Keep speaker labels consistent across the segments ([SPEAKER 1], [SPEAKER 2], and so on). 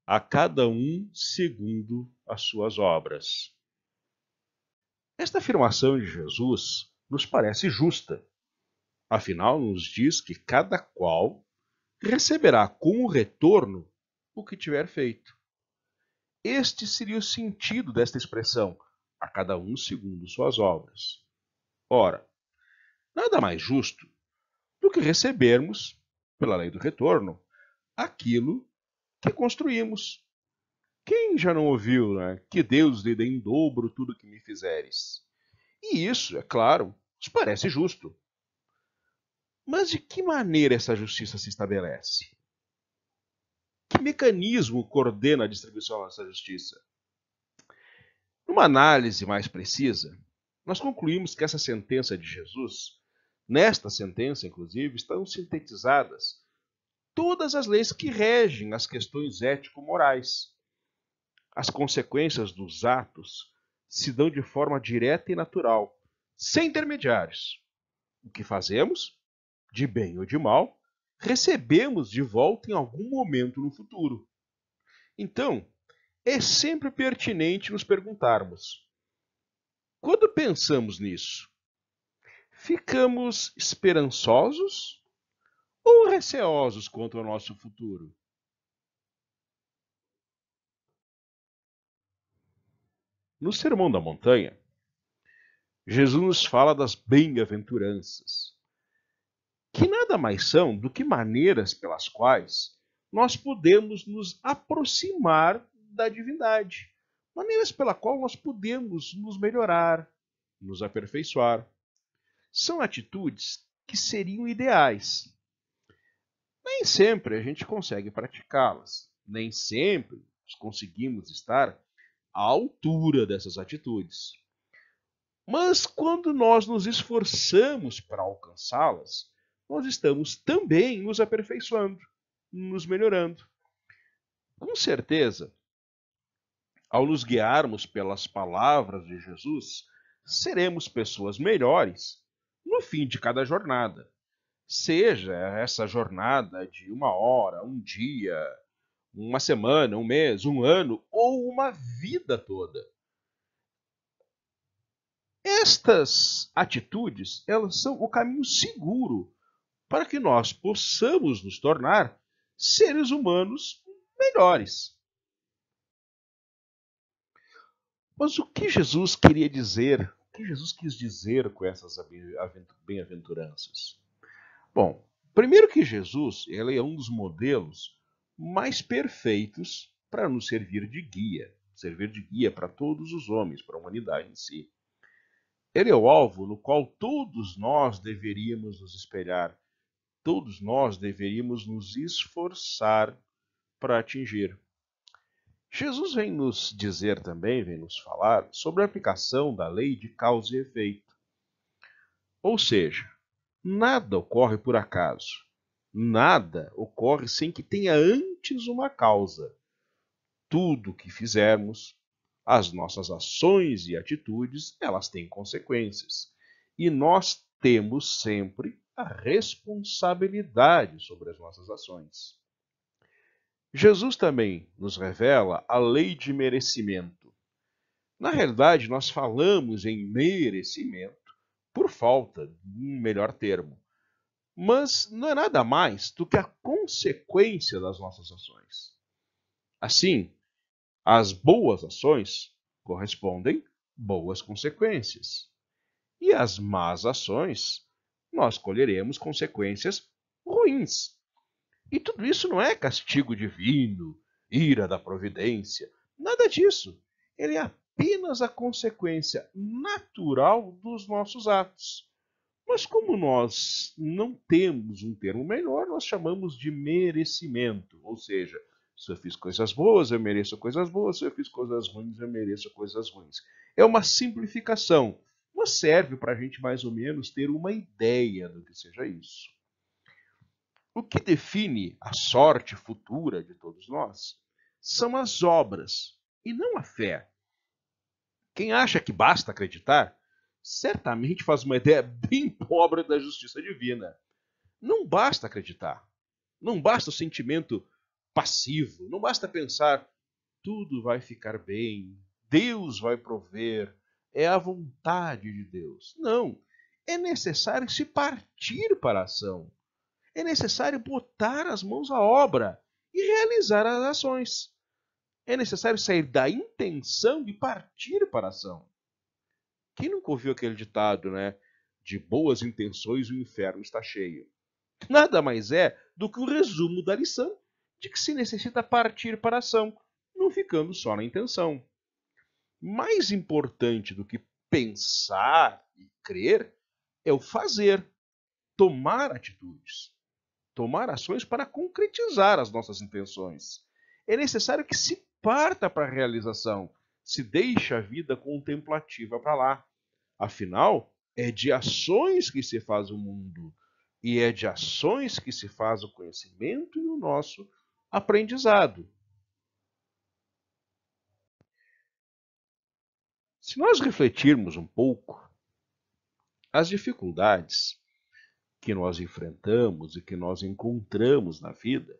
[SPEAKER 1] a cada um segundo as suas obras. Esta afirmação de Jesus nos parece justa. Afinal, nos diz que cada qual receberá como retorno o que tiver feito. Este seria o sentido desta expressão, a cada um segundo suas obras. Ora, nada mais justo do que recebermos, pela lei do retorno, aquilo que construímos. Quem já não ouviu, né? Que Deus lhe dê em dobro tudo que me fizeres? E isso, é claro, nos parece justo. Mas de que maneira essa justiça se estabelece? Que mecanismo coordena a distribuição dessa justiça? Numa análise mais precisa, nós concluímos que essa sentença de Jesus, nesta sentença, inclusive, estão sintetizadas todas as leis que regem as questões ético-morais. As consequências dos atos se dão de forma direta e natural, sem intermediários. O que fazemos, de bem ou de mal, recebemos de volta em algum momento no futuro. Então, é sempre pertinente nos perguntarmos: quando pensamos nisso, ficamos esperançosos ou receosos quanto ao nosso futuro? No Sermão da Montanha, Jesus nos fala das bem-aventuranças, que nada mais são do que maneiras pelas quais nós podemos nos aproximar da divindade, maneiras pela qual nós podemos nos melhorar, nos aperfeiçoar. São atitudes que seriam ideais. Nem sempre a gente consegue praticá-las, nem sempre conseguimos estar à altura dessas atitudes. Mas quando nós nos esforçamos para alcançá-las, nós estamos também nos aperfeiçoando, nos melhorando. Com certeza, ao nos guiarmos pelas palavras de Jesus, seremos pessoas melhores no fim de cada jornada. Seja essa jornada de uma hora, um dia, uma semana, um mês, um ano ou uma vida toda. Estas atitudes, elas são o caminho seguro para que nós possamos nos tornar seres humanos melhores. Mas o que Jesus queria dizer? O que Jesus quis dizer com essas bem-aventuranças? Bom, primeiro que Jesus, ele é um dos modelos mais perfeitos para nos servir de guia para todos os homens, para a humanidade em si. Ele é o alvo no qual todos nós deveríamos nos espelhar, todos nós deveríamos nos esforçar para atingir. Jesus vem nos dizer também, vem nos falar sobre a aplicação da lei de causa e efeito. Ou seja, nada ocorre por acaso. Nada ocorre sem que tenha antes uma causa. Tudo o que fizermos, as nossas ações e atitudes, elas têm consequências. E nós temos sempre a responsabilidade sobre as nossas ações. Jesus também nos revela a lei de merecimento. Na realidade, nós falamos em merecimento por falta de um melhor termo. Mas não é nada mais do que a consequência das nossas ações. Assim, as boas ações correspondem boas consequências. E as más ações, nós colheremos consequências ruins. E tudo isso não é castigo divino, ira da providência, nada disso. Ele é apenas a consequência natural dos nossos atos. Mas como nós não temos um termo melhor, nós chamamos de merecimento. Ou seja, se eu fiz coisas boas, eu mereço coisas boas. Se eu fiz coisas ruins, eu mereço coisas ruins. É uma simplificação, mas serve para a gente mais ou menos ter uma ideia do que seja isso. O que define a sorte futura de todos nós são as obras e não a fé. Quem acha que basta acreditar, certamente faz uma ideia bem pobre da justiça divina. Não basta acreditar. Não basta o sentimento passivo. Não basta pensar, tudo vai ficar bem, Deus vai prover, é a vontade de Deus. Não, é necessário se partir para a ação. É necessário botar as mãos à obra e realizar as ações. É necessário sair da intenção e partir para a ação. Quem nunca ouviu aquele ditado, né? De boas intenções o inferno está cheio. Nada mais é do que o resumo da lição de que se necessita partir para a ação, não ficando só na intenção. Mais importante do que pensar e crer é o fazer, tomar atitudes, tomar ações para concretizar as nossas intenções. É necessário que se parta para a realização, se deixe a vida contemplativa para lá. Afinal, é de ações que se faz o mundo, e é de ações que se faz o conhecimento e o nosso aprendizado. Se nós refletirmos um pouco, as dificuldades que nós enfrentamos e que nós encontramos na vida,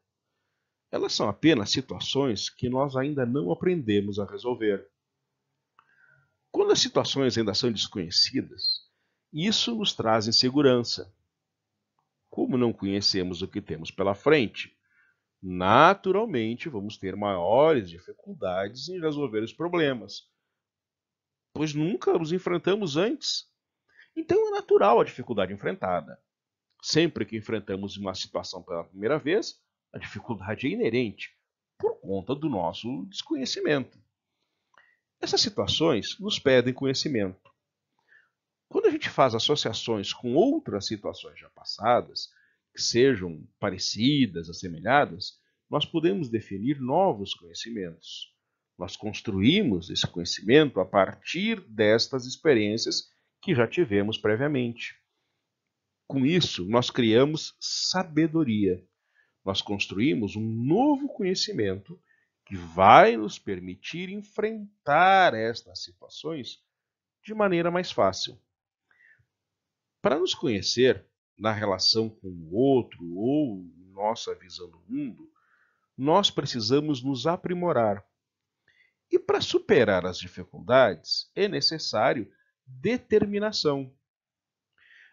[SPEAKER 1] elas são apenas situações que nós ainda não aprendemos a resolver. Quando as situações ainda são desconhecidas, isso nos traz insegurança. Como não conhecemos o que temos pela frente, naturalmente vamos ter maiores dificuldades em resolver os problemas, pois nunca os enfrentamos antes. Então é natural a dificuldade enfrentada. Sempre que enfrentamos uma situação pela primeira vez, a dificuldade é inerente, por conta do nosso desconhecimento. Essas situações nos pedem conhecimento. Quando a gente faz associações com outras situações já passadas, que sejam parecidas, assemelhadas, nós podemos definir novos conhecimentos. Nós construímos esse conhecimento a partir destas experiências que já tivemos previamente. Com isso, nós criamos sabedoria. Nós construímos um novo conhecimento que vai nos permitir enfrentar estas situações de maneira mais fácil. Para nos conhecer na relação com o outro ou nossa visão do mundo, nós precisamos nos aprimorar. E para superar as dificuldades, é necessário determinação.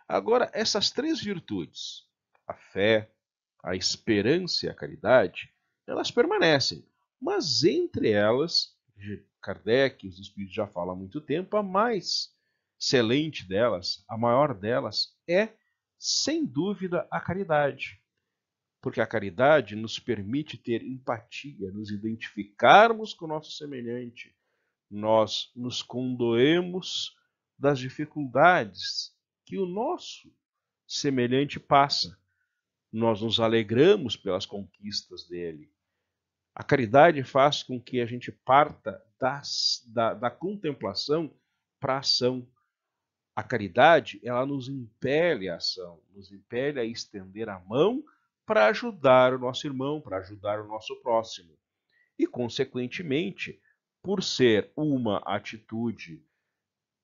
[SPEAKER 1] Agora, essas três virtudes, a fé, a esperança e a caridade, elas permanecem. Mas entre elas, Kardec e os Espíritos já falam há muito tempo, a mais excelente delas, a maior delas, é, sem dúvida, a caridade. Porque a caridade nos permite ter empatia, nos identificarmos com o nosso semelhante. Nós nos condoemos das dificuldades que o nosso semelhante passa. Nós nos alegramos pelas conquistas dele. A caridade faz com que a gente parta da contemplação para a ação. A caridade, ela nos impele à ação, nos impele a estender a mão para ajudar o nosso irmão, para ajudar o nosso próximo. E, consequentemente, por ser uma atitude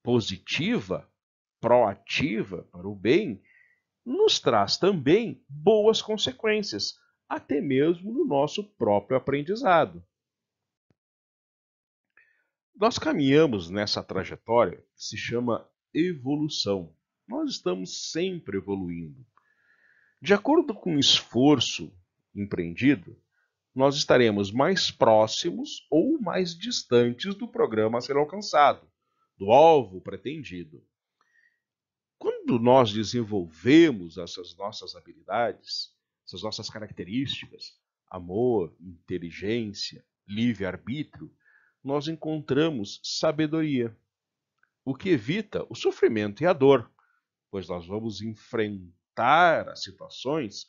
[SPEAKER 1] positiva, proativa para o bem, nos traz também boas consequências, até mesmo no nosso próprio aprendizado. Nós caminhamos nessa trajetória que se chama evolução. Nós estamos sempre evoluindo. De acordo com o esforço empreendido, nós estaremos mais próximos ou mais distantes do programa a ser alcançado, do alvo pretendido. Quando nós desenvolvemos essas nossas habilidades, essas nossas características, amor, inteligência, livre-arbítrio, nós encontramos sabedoria, o que evita o sofrimento e a dor, pois nós vamos enfrentar as situações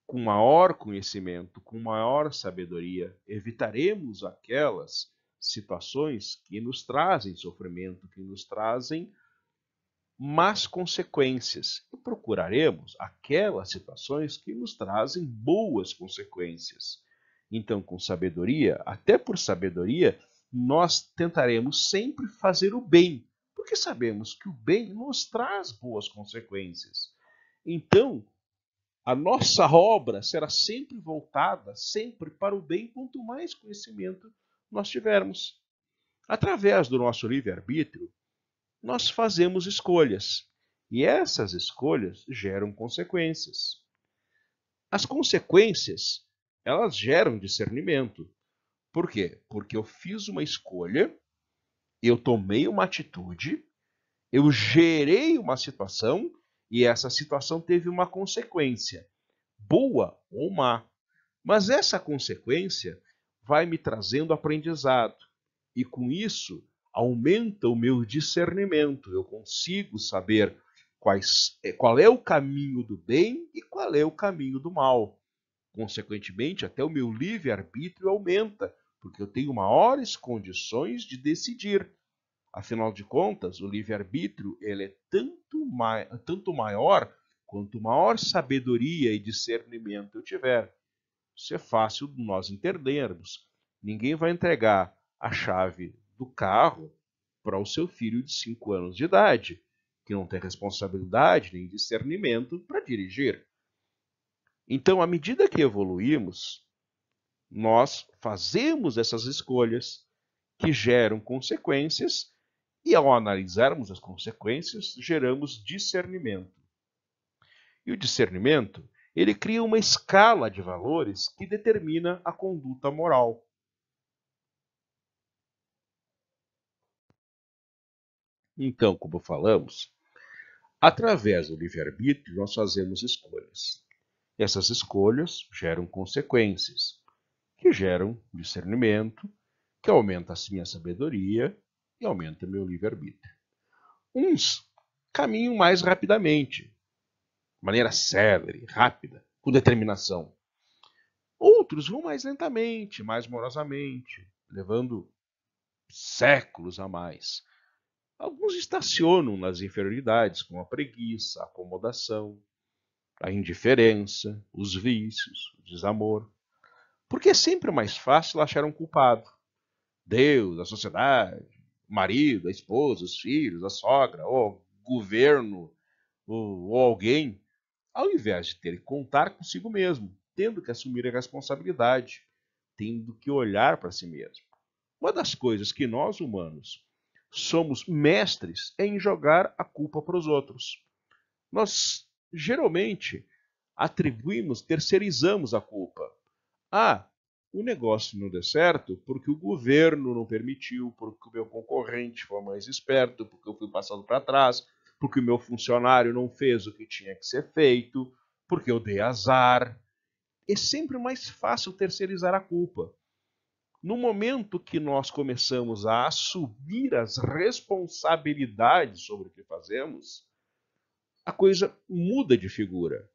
[SPEAKER 1] com maior conhecimento, com maior sabedoria. Evitaremos aquelas situações que nos trazem sofrimento, que nos trazem más consequências, e procuraremos aquelas situações que nos trazem boas consequências. Então, com sabedoria, até por sabedoria, nós tentaremos sempre fazer o bem, porque sabemos que o bem nos traz boas consequências. Então, A nossa obra será sempre voltada, sempre para o bem, quanto mais conhecimento nós tivermos. Através do nosso livre-arbítrio, nós fazemos escolhas. E essas escolhas geram consequências. As consequências, elas geram discernimento. Por quê? Porque eu fiz uma escolha, eu tomei uma atitude, eu gerei uma situação e essa situação teve uma consequência, boa ou má. Mas essa consequência vai me trazendo aprendizado e com isso aumenta o meu discernimento. Eu consigo saber qual é o caminho do bem e qual é o caminho do mal. Consequentemente, até o meu livre-arbítrio aumenta, porque eu tenho maiores condições de decidir. Afinal de contas, o livre-arbítrio ele é tanto maior quanto maior sabedoria e discernimento eu tiver. Isso é fácil de nós entendermos. Ninguém vai entregar a chave do carro para o seu filho de 5 anos de idade, que não tem responsabilidade nem discernimento para dirigir. Então, à medida que evoluímos, nós fazemos essas escolhas que geram consequências e, ao analisarmos as consequências, geramos discernimento. E o discernimento, ele cria uma escala de valores que determina a conduta moral. Então, como falamos, através do livre-arbítrio nós fazemos escolhas. Essas escolhas geram consequências, que geram discernimento, que aumenta a minha sabedoria e aumenta meu livre-arbítrio. Uns caminham mais rapidamente, de maneira célere, rápida, com determinação. Outros vão mais lentamente, mais morosamente, levando séculos a mais. Alguns estacionam nas inferioridades, com a preguiça, a acomodação, a indiferença, os vícios, o desamor. Porque é sempre mais fácil achar um culpado. Deus, a sociedade, o marido, a esposa, os filhos, a sogra, ou governo, ou alguém, ao invés de ter que contar consigo mesmo, tendo que assumir a responsabilidade, tendo que olhar para si mesmo. Uma das coisas que nós humanos somos mestres é em jogar a culpa para os outros. Nós geralmente atribuímos, terceirizamos a culpa. Ah, o negócio não deu certo porque o governo não permitiu, porque o meu concorrente foi mais esperto, porque eu fui passado para trás, porque o meu funcionário não fez o que tinha que ser feito, porque eu dei azar. É sempre mais fácil terceirizar a culpa. No momento que nós começamos a assumir as responsabilidades sobre o que fazemos, a coisa muda de figura.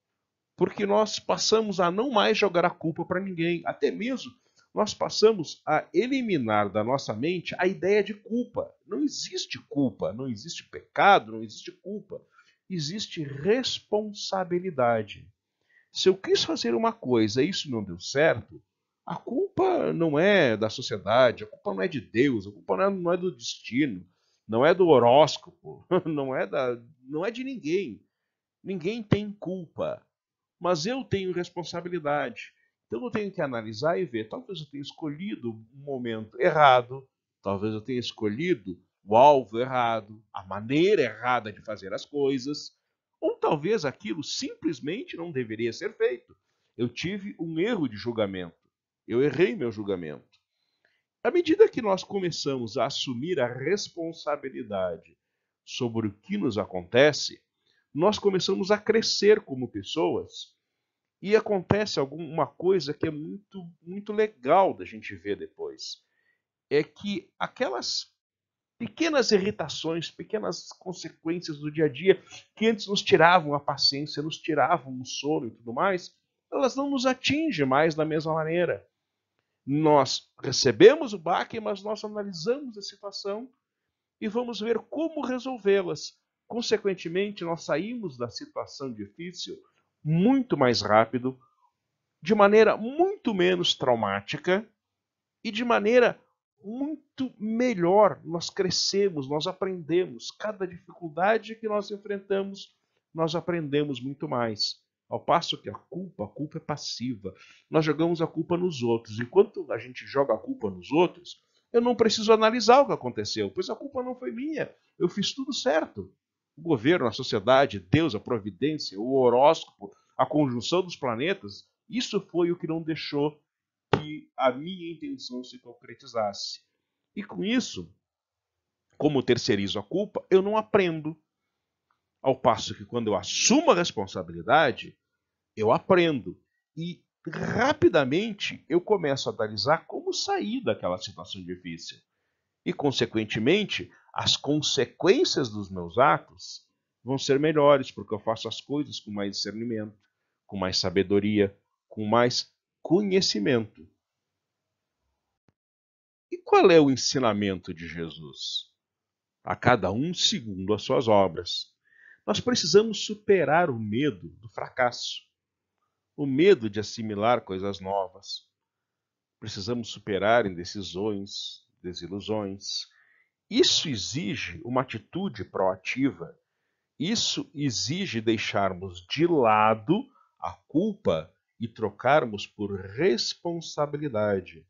[SPEAKER 1] Porque nós passamos a não mais jogar a culpa para ninguém. Até mesmo nós passamos a eliminar da nossa mente a ideia de culpa. Não existe culpa, não existe pecado, não existe culpa. Existe responsabilidade. Se eu quis fazer uma coisa e isso não deu certo, a culpa não é da sociedade, a culpa não é de Deus, a culpa não é do destino, não é do horóscopo, não é de ninguém. Ninguém tem culpa, mas eu tenho responsabilidade. Então eu tenho que analisar e ver, talvez eu tenha escolhido um momento errado, talvez eu tenha escolhido o alvo errado, a maneira errada de fazer as coisas, ou talvez aquilo simplesmente não deveria ser feito. Eu tive um erro de julgamento. Eu errei meu julgamento. À medida que nós começamos a assumir a responsabilidade sobre o que nos acontece, nós começamos a crescer como pessoas e acontece alguma coisa que é muito legal da gente ver depois. É que aquelas pequenas irritações, pequenas consequências do dia a dia que antes nos tiravam a paciência, nos tiravam o sono e tudo mais, elas não nos atingem mais da mesma maneira. Nós recebemos o baque, mas nós analisamos a situação e vamos ver como resolvê-las. Consequentemente, nós saímos da situação difícil muito mais rápido, de maneira muito menos traumática e de maneira muito melhor. Nós crescemos, nós aprendemos. Cada dificuldade que nós enfrentamos, nós aprendemos muito mais. Ao passo que a culpa é passiva. Nós jogamos a culpa nos outros. Enquanto a gente joga a culpa nos outros, eu não preciso analisar o que aconteceu, pois a culpa não foi minha. Eu fiz tudo certo. O governo, a sociedade, Deus, a providência, o horóscopo, a conjunção dos planetas, isso foi o que não deixou que a minha intenção se concretizasse. E com isso, como terceirizo a culpa, eu não aprendo. Ao passo que quando eu assumo a responsabilidade, eu aprendo. E rapidamente eu começo a analisar como sair daquela situação difícil. E, consequentemente, as consequências dos meus atos vão ser melhores, porque eu faço as coisas com mais discernimento, com mais sabedoria, com mais conhecimento. E qual é o ensinamento de Jesus? A cada um segundo as suas obras. Nós precisamos superar o medo do fracasso, o medo de assimilar coisas novas. Precisamos superar indecisões, desilusões. Isso exige uma atitude proativa. Isso exige deixarmos de lado a culpa e trocarmos por responsabilidade.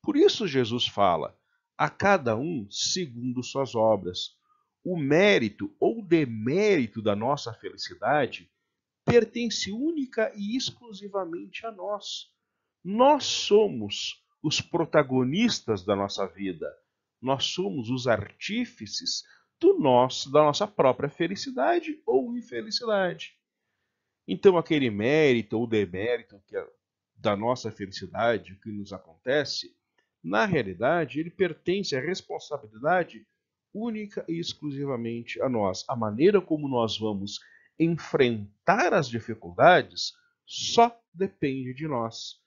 [SPEAKER 1] Por isso Jesus fala: a cada um segundo suas obras. O mérito ou demérito da nossa felicidade pertence única e exclusivamente a nós. Nós somos os protagonistas da nossa vida. Nós somos os artífices da nossa própria felicidade ou infelicidade. Então, aquele mérito ou demérito da nossa felicidade, o que nos acontece, na realidade, ele pertence à responsabilidade única e exclusivamente a nós. A maneira como nós vamos enfrentar as dificuldades só depende de nós.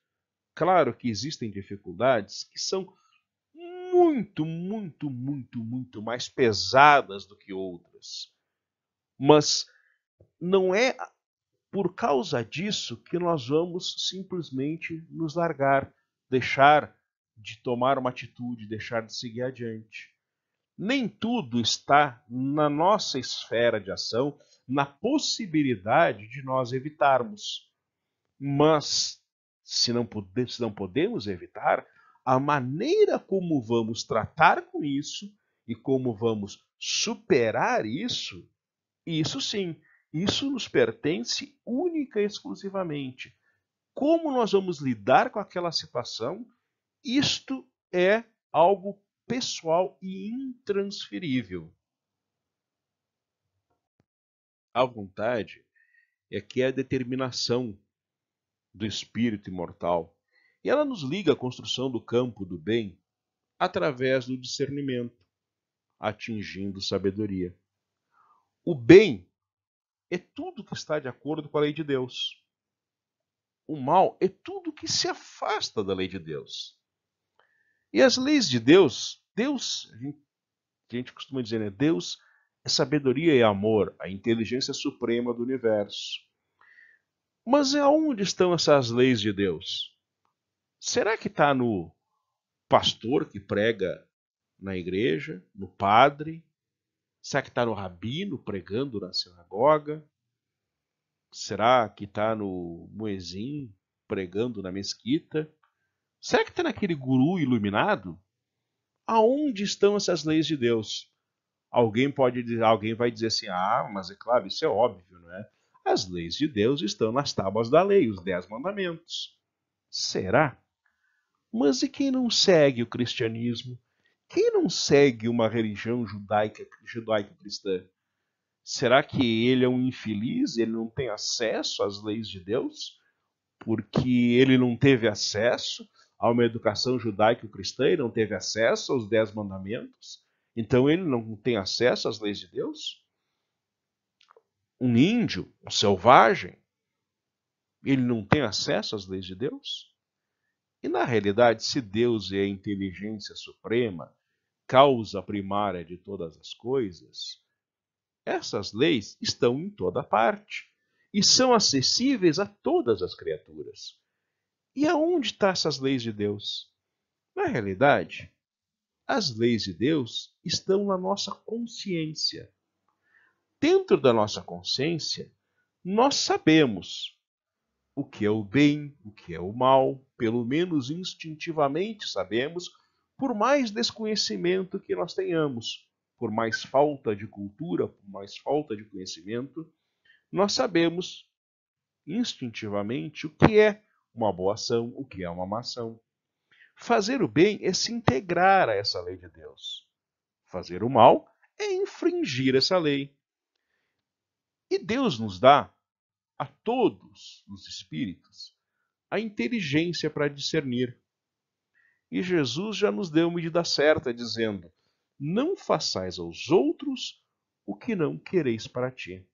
[SPEAKER 1] Claro que existem dificuldades que são muito mais pesadas do que outras. Mas não é por causa disso que nós vamos simplesmente nos largar, deixar de tomar uma atitude, deixar de seguir adiante. Nem tudo está na nossa esfera de ação, na possibilidade de nós evitarmos. Mas, se não podemos evitar, a maneira como vamos tratar com isso e como vamos superar isso, isso sim, isso nos pertence única e exclusivamente. Como nós vamos lidar com aquela situação, isto é algo pessoal e intransferível. A vontade é que é a determinação do espírito imortal. E ela nos liga à construção do campo do bem através do discernimento, atingindo sabedoria. O bem é tudo que está de acordo com a lei de Deus. O mal é tudo que se afasta da lei de Deus. E as leis de Deus, a gente costuma dizer, né? Deus é sabedoria e amor, a inteligência suprema do universo. Mas aonde estão essas leis de Deus? Será que está no pastor que prega na igreja, no padre? Será que está no rabino pregando na sinagoga? Será que está no muezzin pregando na mesquita? Será que está naquele guru iluminado? Aonde estão essas leis de Deus? Alguém vai dizer assim: ah, mas é claro, isso é óbvio, não é? As leis de Deus estão nas tábuas da lei, os 10 mandamentos. Será? Mas e quem não segue o cristianismo? Quem não segue uma religião judaico-cristã? Será que ele é um infeliz? Ele não tem acesso às leis de Deus? Porque ele não teve acesso a uma educação judaico-cristã e não teve acesso aos 10 mandamentos? Então ele não tem acesso às leis de Deus? Um índio, um selvagem, ele não tem acesso às leis de Deus? E na realidade, se Deus é a inteligência suprema, causa primária de todas as coisas, essas leis estão em toda parte e são acessíveis a todas as criaturas. E aonde estão essas leis de Deus? Na realidade, as leis de Deus estão na nossa consciência. Dentro da nossa consciência, nós sabemos o que é o bem, o que é o mal, pelo menos instintivamente sabemos, por mais desconhecimento que nós tenhamos, por mais falta de cultura, por mais falta de conhecimento, nós sabemos instintivamente o que é uma boa ação, o que é uma má ação. Fazer o bem é se integrar a essa lei de Deus. Fazer o mal é infringir essa lei. E Deus nos dá a todos os espíritos a inteligência para discernir. E Jesus já nos deu a medida certa, dizendo: não façais aos outros o que não quereis para ti.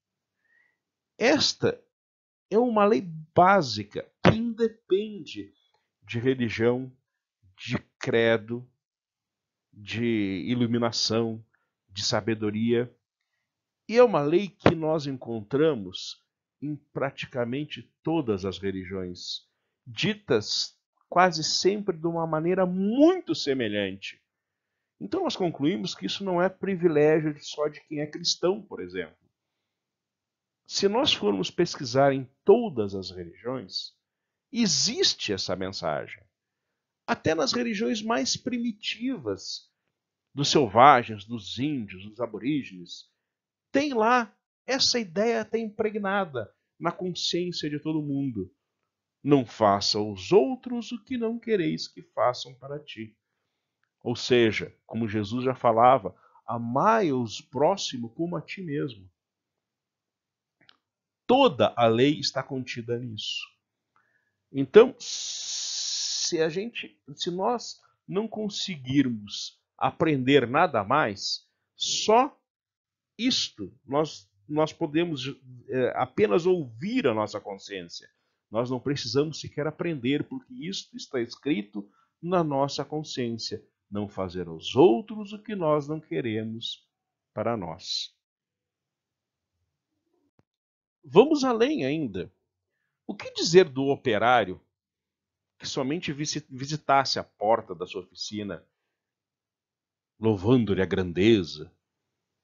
[SPEAKER 1] Esta é uma lei básica que independe de religião, de credo, de iluminação, de sabedoria. E é uma lei que nós encontramos em praticamente todas as religiões, ditas quase sempre de uma maneira muito semelhante. Então nós concluímos que isso não é privilégio só de quem é cristão, por exemplo. Se nós formos pesquisar em todas as religiões, existe essa mensagem. Até nas religiões mais primitivas, dos selvagens, dos índios, dos aborígenes, tem lá essa ideia até impregnada na consciência de todo mundo. Não faça aos outros o que não quereis que façam para ti. Ou seja, como Jesus já falava, amai os próximos como a ti mesmo. Toda a lei está contida nisso. Então, se nós não conseguirmos aprender nada mais, só isto nós podemos apenas ouvir a nossa consciência. Nós não precisamos sequer aprender, porque isto está escrito na nossa consciência. Não fazer aos outros o que nós não queremos para nós. Vamos além ainda. O que dizer do operário que somente visitasse a porta da sua oficina, louvando-lhe a grandeza?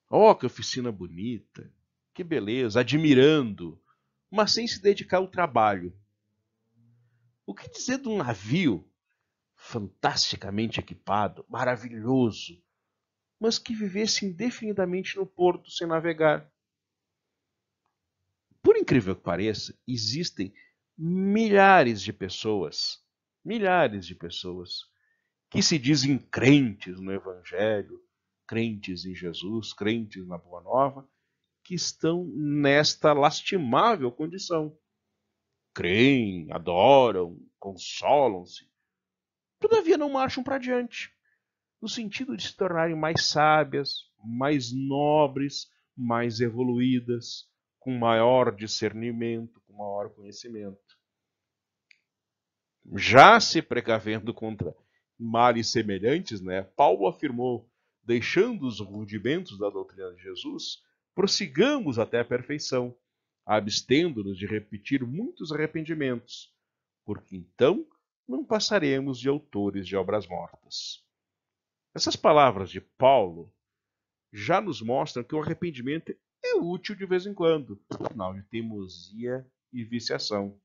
[SPEAKER 1] Oh, que oficina bonita! Que beleza! Admirando, mas sem se dedicar ao trabalho. O que dizer de um navio fantasticamente equipado, maravilhoso, mas que vivesse indefinidamente no porto sem navegar? Por incrível que pareça, existem milhares de pessoas, que se dizem crentes no Evangelho, crentes em Jesus, crentes na Boa Nova, que estão nesta lastimável condição. Creem, adoram, consolam-se, todavia não marcham para diante, no sentido de se tornarem mais sábias, mais nobres, mais evoluídas, com maior discernimento, com maior conhecimento. Já se precavendo contra males semelhantes, Paulo afirmou: deixando os rudimentos da doutrina de Jesus, prossigamos até a perfeição, abstendo-nos de repetir muitos arrependimentos, porque então não passaremos de autores de obras mortas. Essas palavras de Paulo já nos mostram que o arrependimento é útil de vez em quando, sinal de teimosia e viciação.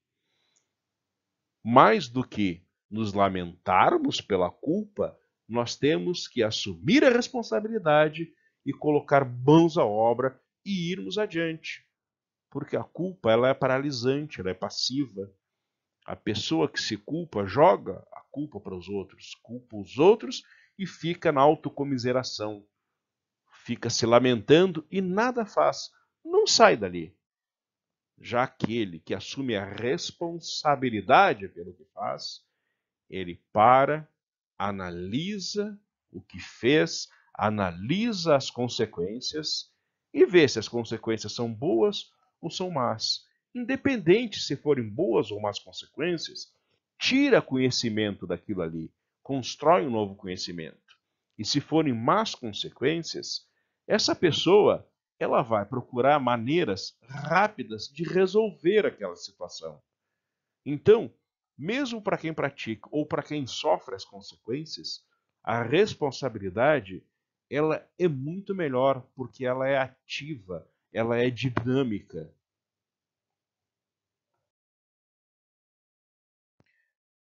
[SPEAKER 1] Mais do que nos lamentarmos pela culpa, nós temos que assumir a responsabilidade e colocar mãos à obra e irmos adiante. Porque a culpa ela é paralisante, ela é passiva. A pessoa que se culpa joga a culpa para culpa os outros e fica na autocomiseração, fica se lamentando e nada faz, não sai dali. Já aquele que assume a responsabilidade pelo que faz, ele para, analisa o que fez, analisa as consequências e vê se as consequências são boas ou são más. Independente se forem boas ou más consequências, tira conhecimento daquilo ali, constrói um novo conhecimento. E se forem más consequências, essa pessoa ela vai procurar maneiras rápidas de resolver aquela situação. Então, mesmo para quem pratica ou para quem sofre as consequências, a responsabilidade ela é muito melhor porque ela é ativa, ela é dinâmica.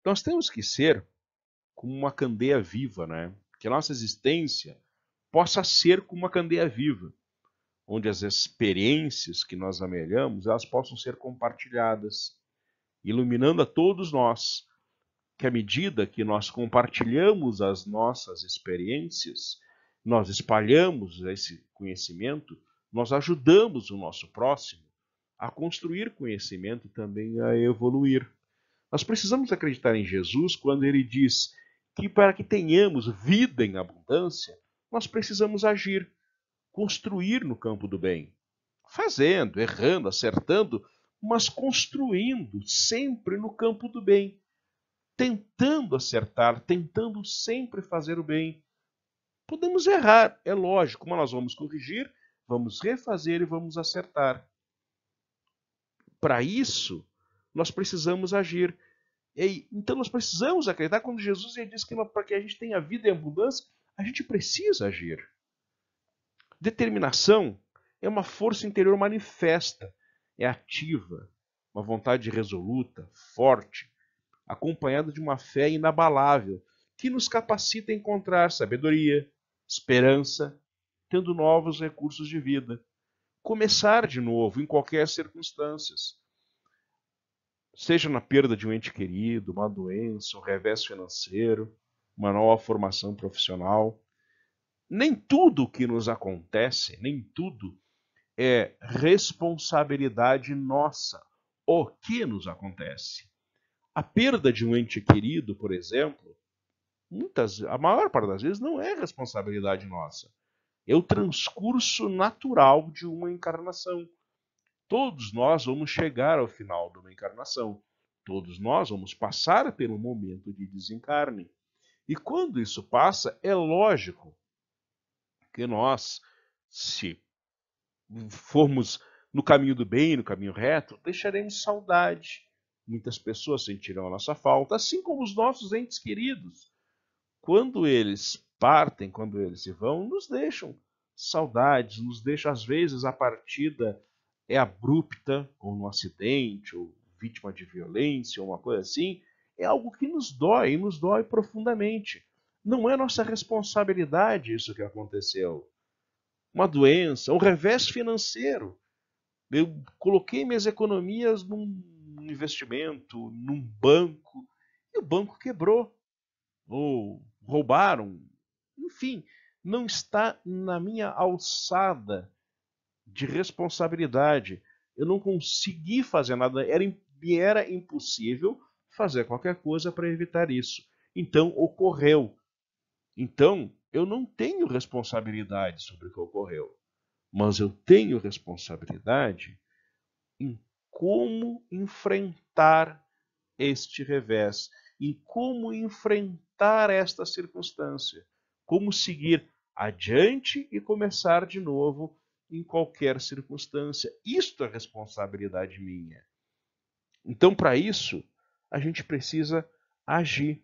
[SPEAKER 1] Nós temos que ser como uma candeia viva, né? Que a nossa existência possa ser como uma candeia viva, onde as experiências que nós amelhamos, elas possam ser compartilhadas, iluminando a todos nós, que à medida que nós compartilhamos as nossas experiências, nós espalhamos esse conhecimento, nós ajudamos o nosso próximo a construir conhecimento e também a evoluir. Nós precisamos acreditar em Jesus quando ele diz que para que tenhamos vida em abundância, nós precisamos agir, construir no campo do bem. Fazendo, errando, acertando, mas construindo sempre no campo do bem. Tentando acertar, tentando sempre fazer o bem. Podemos errar, é lógico, mas nós vamos corrigir, vamos refazer e vamos acertar. Para isso, nós precisamos agir. Então nós precisamos acreditar quando Jesus diz que para que a gente tenha vida em abundância, a gente precisa agir. Determinação é uma força interior manifesta, é ativa, uma vontade resoluta, forte, acompanhada de uma fé inabalável, que nos capacita a encontrar sabedoria, esperança, tendo novos recursos de vida. Começar de novo em qualquer circunstância. Seja na perda de um ente querido, uma doença, um revés financeiro, uma nova formação profissional. Nem tudo o que nos acontece, nem tudo é responsabilidade nossa o que nos acontece. A perda de um ente querido, por exemplo, a maior parte das vezes não é responsabilidade nossa. É o transcurso natural de uma encarnação. Todos nós vamos chegar ao final de uma encarnação. Todos nós vamos passar pelo momento de desencarne. E quando isso passa, é lógico que nós, se formos no caminho do bem, no caminho reto, deixaremos saudade. Muitas pessoas sentirão a nossa falta, assim como os nossos entes queridos. Quando eles partem, quando eles se vão, nos deixam saudades, nos deixam, às vezes, a partida é abrupta, ou num acidente, ou vítima de violência, ou uma coisa assim, é algo que nos dói, e nos dói profundamente. Não é nossa responsabilidade isso que aconteceu. Uma doença, um revés financeiro. Eu coloquei minhas economias num investimento, num banco, e o banco quebrou, ou roubaram. Enfim, não está na minha alçada de responsabilidade. Eu não consegui fazer nada, era impossível fazer qualquer coisa para evitar isso. Então ocorreu. Então eu não tenho responsabilidade sobre o que ocorreu, mas eu tenho responsabilidade em como enfrentar este revés, em como enfrentar esta circunstância, como seguir adiante e começar de novo em qualquer circunstância. Isto é responsabilidade minha. Então, para isso, a gente precisa agir.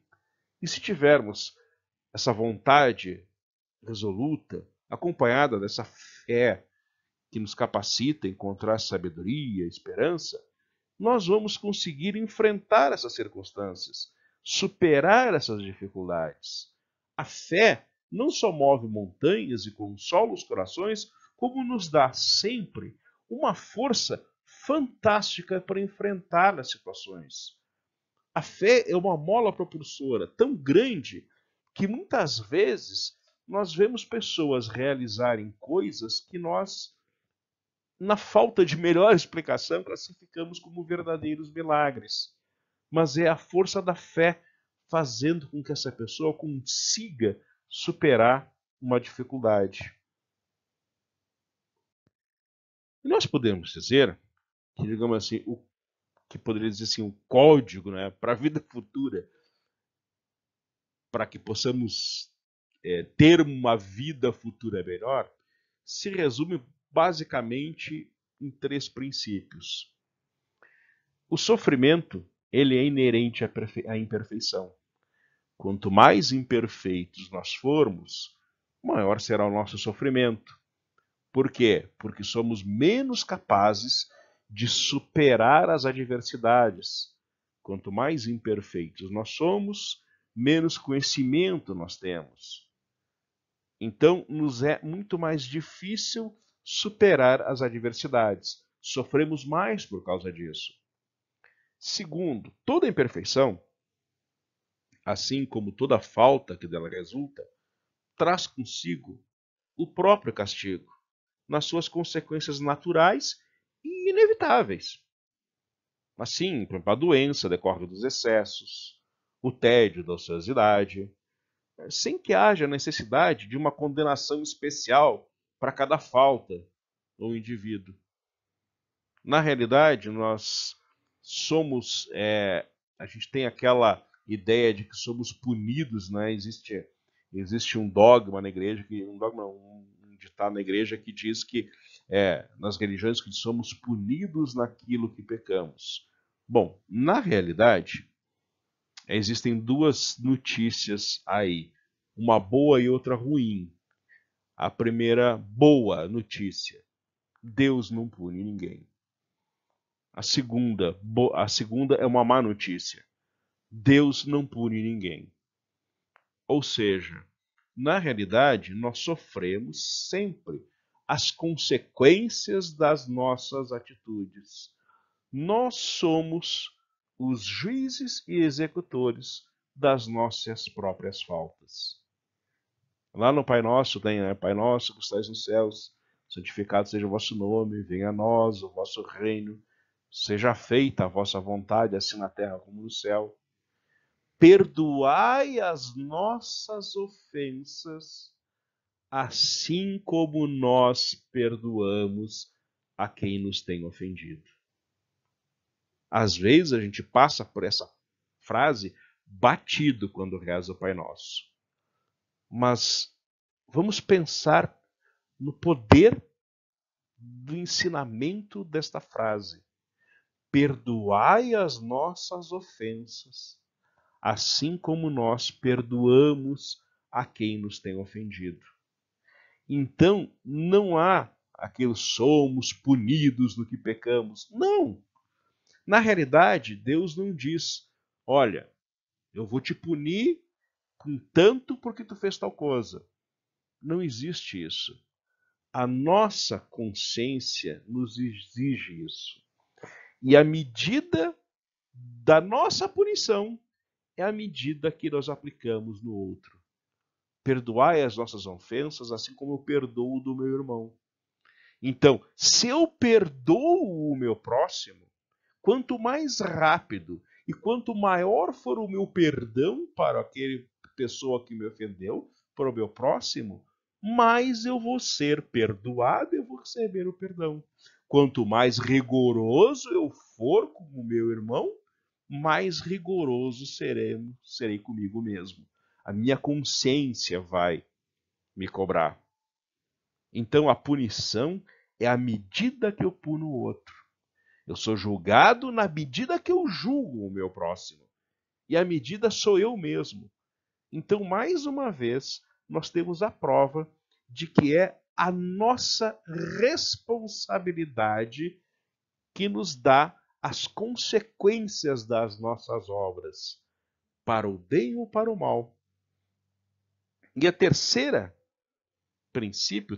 [SPEAKER 1] E se tivermos essa vontade resoluta, acompanhada dessa fé que nos capacita a encontrar sabedoria, esperança, nós vamos conseguir enfrentar essas circunstâncias, superar essas dificuldades. A fé não só move montanhas e consola os corações, como nos dá sempre uma força fantástica para enfrentar as situações. A fé é uma mola propulsora tão grande que muitas vezes nós vemos pessoas realizarem coisas que nós, na falta de melhor explicação, classificamos como verdadeiros milagres. Mas é a força da fé fazendo com que essa pessoa consiga superar uma dificuldade. E nós podemos dizer que, digamos assim, o que poderia dizer assim, o código, né, para a vida futura, para que possamos ter uma vida futura melhor, se resume basicamente em 3 princípios. O sofrimento, ele é inerente à imperfeição. Quanto mais imperfeitos nós formos, maior será o nosso sofrimento. Por quê? Porque somos menos capazes de superar as adversidades. Quanto mais imperfeitos nós somos, menos conhecimento nós temos. Então, nos é muito mais difícil superar as adversidades. Sofremos mais por causa disso. Segundo, toda imperfeição, assim como toda falta que dela resulta, traz consigo o próprio castigo, nas suas consequências naturais e inevitáveis. Assim, por exemplo, a doença decorre dos excessos, o tédio da ociosidade, sem que haja necessidade de uma condenação especial para cada falta do indivíduo. Na realidade, nós somos, a gente tem aquela ideia de que somos punidos, né? Existe um dogma na igreja, um ditado na igreja que diz que nas religiões que somos punidos naquilo que pecamos. Bom, na realidade, existem duas notícias aí, uma boa e outra ruim. A primeira boa notícia: Deus não pune ninguém. A segunda é uma má notícia: Deus não pune ninguém. Ou seja, na realidade, nós sofremos sempre as consequências das nossas atitudes. Nós somos os juízes e executores das nossas próprias faltas. Lá no Pai Nosso tem, né? Pai Nosso que estais nos céus, santificado seja o vosso nome, venha a nós o vosso reino, seja feita a vossa vontade, assim na terra como no céu. Perdoai as nossas ofensas, assim como nós perdoamos a quem nos tem ofendido. Às vezes a gente passa por essa frase batido quando reza o Pai Nosso. Mas vamos pensar no poder do ensinamento desta frase. Perdoai as nossas ofensas, assim como nós perdoamos a quem nos tem ofendido. Então, não há aqueles somos punidos no que pecamos. Não! Na realidade, Deus não diz, olha, eu vou te punir com tanto porque tu fez tal coisa. Não existe isso. A nossa consciência nos exige isso. E a medida da nossa punição é a medida que nós aplicamos no outro. Perdoai as nossas ofensas, assim como eu perdoo do meu irmão. Então, se eu perdoo o meu próximo, quanto mais rápido e quanto maior for o meu perdão para aquela pessoa que me ofendeu, para o meu próximo, mais eu vou ser perdoado e eu vou receber o perdão. Quanto mais rigoroso eu for com o meu irmão, mais rigoroso serei comigo mesmo. A minha consciência vai me cobrar. Então a punição é a medida que eu puno o outro. Eu sou julgado na medida que eu julgo o meu próximo. E a medida sou eu mesmo. Então, mais uma vez, nós temos a prova de que é a nossa responsabilidade que nos dá as consequências das nossas obras, para o bem ou para o mal. E o terceiro princípio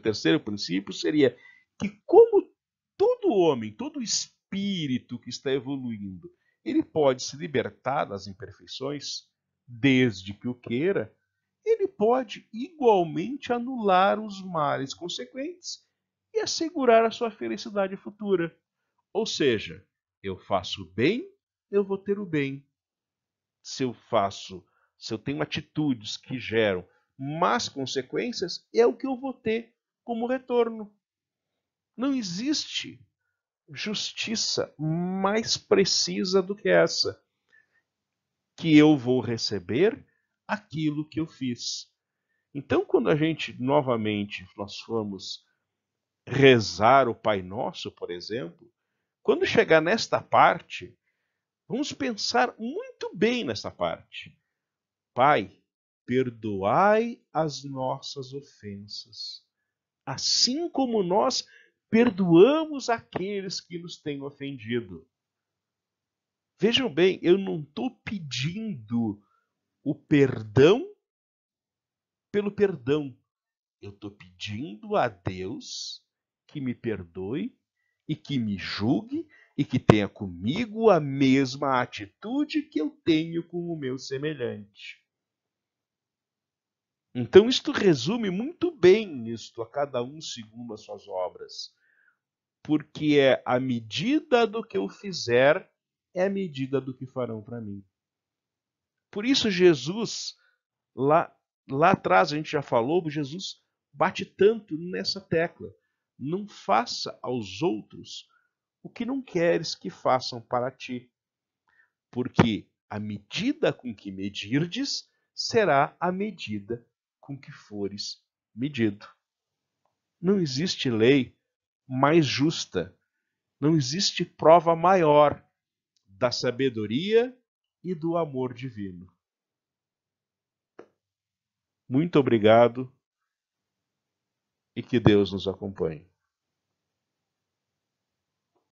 [SPEAKER 1] seria que, como todo homem, todo espírito que está evoluindo, ele pode se libertar das imperfeições, desde que o queira, ele pode igualmente anular os males consequentes e assegurar a sua felicidade futura. Ou seja, eu faço o bem, eu vou ter o bem. Se eu tenho atitudes que geram más consequências, é o que eu vou ter como retorno. Não existe justiça mais precisa do que essa, que eu vou receber aquilo que eu fiz. Então, quando a gente novamente nós formos rezar o Pai Nosso, por exemplo, quando chegar nesta parte, vamos pensar muito bem nessa parte. Pai, perdoai as nossas ofensas, assim como nós perdoamos aqueles que nos têm ofendido. Vejam bem, eu não estou pedindo o perdão pelo perdão. Eu estou pedindo a Deus que me perdoe e que me julgue e que tenha comigo a mesma atitude que eu tenho com o meu semelhante. Então isto resume muito bem isto, a cada um segundo as suas obras. Porque é a medida do que eu fizer, é a medida do que farão para mim. Por isso Jesus, lá atrás a gente já falou, Jesus bate tanto nessa tecla. Não faça aos outros o que não queres que façam para ti. Porque a medida com que medirdes será a medida com que fores medido. Não existe lei mais justa, não existe prova maior da sabedoria e do amor divino. Muito obrigado e que Deus nos acompanhe.